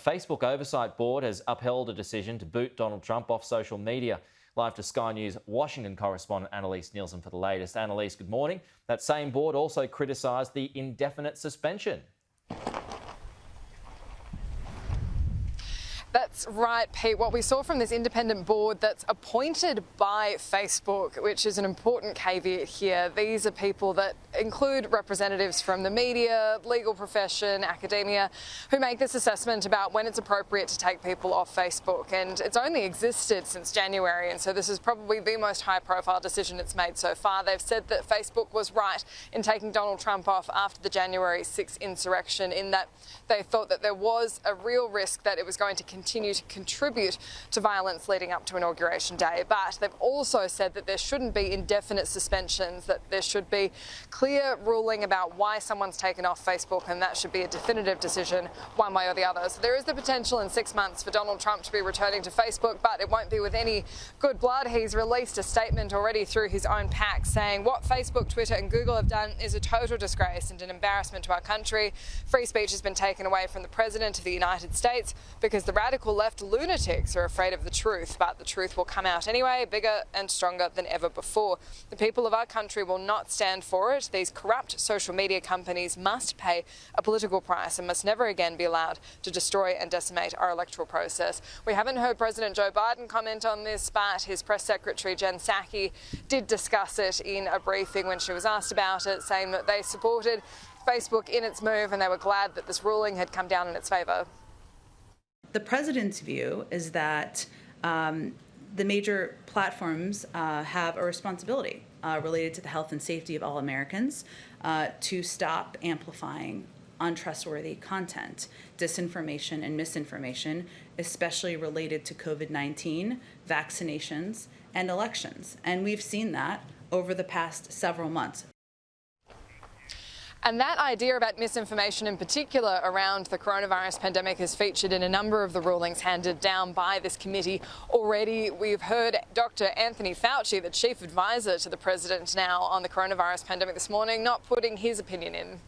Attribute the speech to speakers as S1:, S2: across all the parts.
S1: Facebook Oversight Board has upheld a decision to boot Donald Trump off social media. Live to Sky News Washington correspondent Annalise Nielsen for the latest. Annalise, good morning. That same board also criticised the indefinite suspension.
S2: That's right, Pete. What we saw from this independent board that's appointed by Facebook, which is an important caveat here, these are people that include representatives from the media, legal profession, academia, who make this assessment about when it's appropriate to take people off Facebook. And it's only existed since January, and so this is probably the most high-profile decision it's made so far. They've said that Facebook was right in taking Donald Trump off after the January 6th insurrection, in that they thought that there was a real risk that it was going to continue to contribute to violence leading up to Inauguration Day. But they've also said that there shouldn't be indefinite suspensions, that there should be clear ruling about why someone's taken off Facebook, and that should be a definitive decision one way or the other. So there is the potential in 6 months for Donald Trump to be returning to Facebook, but it won't be with any good blood. He's released a statement already through his own PAC saying what Facebook, Twitter and Google have done is a total disgrace and an embarrassment to our country. Free speech has been taken away from the President of the United States because the Radical Left Lunatics are afraid of the truth, but the truth will come out anyway, bigger and stronger than ever before. The people of our country will not stand for it. These corrupt social media companies must pay a political price and must never again be allowed to destroy and decimate our electoral process. We haven't heard President Joe Biden comment on this, but his press secretary Jen Psaki did discuss it in a briefing when she was asked about it, saying that they supported Facebook in its move and they were glad that this ruling had come down in its favour.
S3: The president's view is that the major platforms have a responsibility related to the health and safety of all Americans to stop amplifying untrustworthy content, disinformation and misinformation, especially related to COVID-19, vaccinations, and elections. And we've seen that over the past several months.
S2: And that idea about misinformation in particular around the coronavirus pandemic is featured in a number of the rulings handed down by this committee already. We've heard Dr. Anthony Fauci, the chief advisor to the president now on the coronavirus pandemic this morning, not putting his opinion in.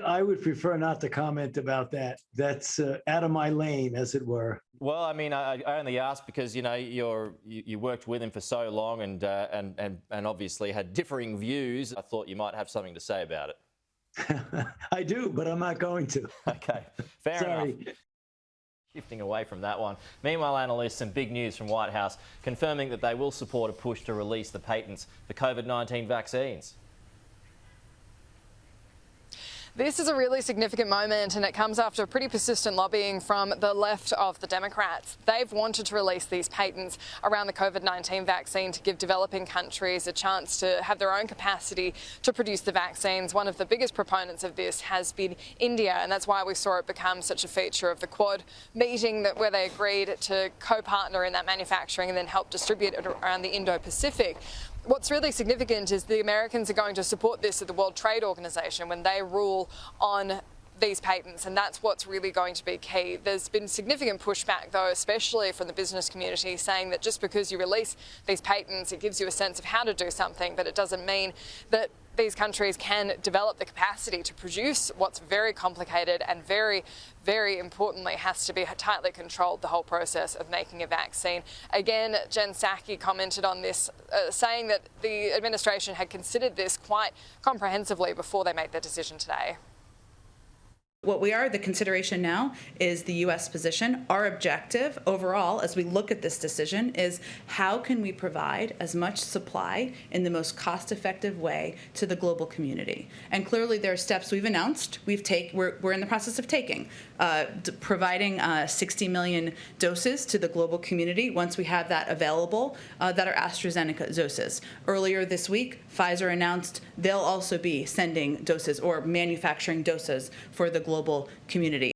S4: I would prefer not to comment about that. That's out of my lane, as it were.
S1: Well, I mean, I only asked because, you know, you worked with him for so long and obviously had differing views. I thought you might have something to say about it.
S4: I do, but I'm not going to.
S1: Okay, fair enough. Shifting away from that one. Meanwhile, analysts, some big news from White House confirming that they will support a push to release the patents for COVID-19 vaccines.
S2: This is a really significant moment, and it comes after pretty persistent lobbying from the left of the Democrats. They've wanted to release these patents around the COVID-19 vaccine to give developing countries a chance to have their own capacity to produce the vaccines. One of the biggest proponents of this has been India, and that's why we saw it become such a feature of the Quad meeting, where they agreed to co-partner in that manufacturing and then help distribute it around the Indo-Pacific. What's really significant is the Americans are going to support this at the World Trade Organization when they rule on these patents, and that's what's really going to be key. There's been significant pushback, though, especially from the business community, saying that just because you release these patents, it gives you a sense of how to do something, but it doesn't mean that these countries can develop the capacity to produce what's very complicated and very, very importantly has to be tightly controlled, the whole process of making a vaccine. Again, Jen Psaki commented on this, saying that the administration had considered this quite comprehensively before they made their decision today.
S3: What the consideration now is the U.S. position. Our objective overall, as we look at this decision, is how can we provide as much supply in the most cost-effective way to the global community? And clearly there are steps we've announced. We're in the process of taking, providing 60 million doses to the global community once we have that available, that are AstraZeneca doses. Earlier this week, Pfizer announced they'll also be sending doses or manufacturing doses for the global community.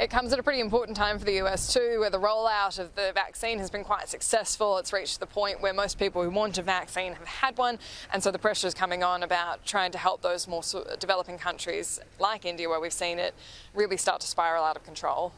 S2: It comes at a pretty important time for the US too, where the rollout of the vaccine has been quite successful. It's reached the point where most people who want a vaccine have had one, and so the pressure is coming on about trying to help those more developing countries like India, where we've seen it really start to spiral out of control.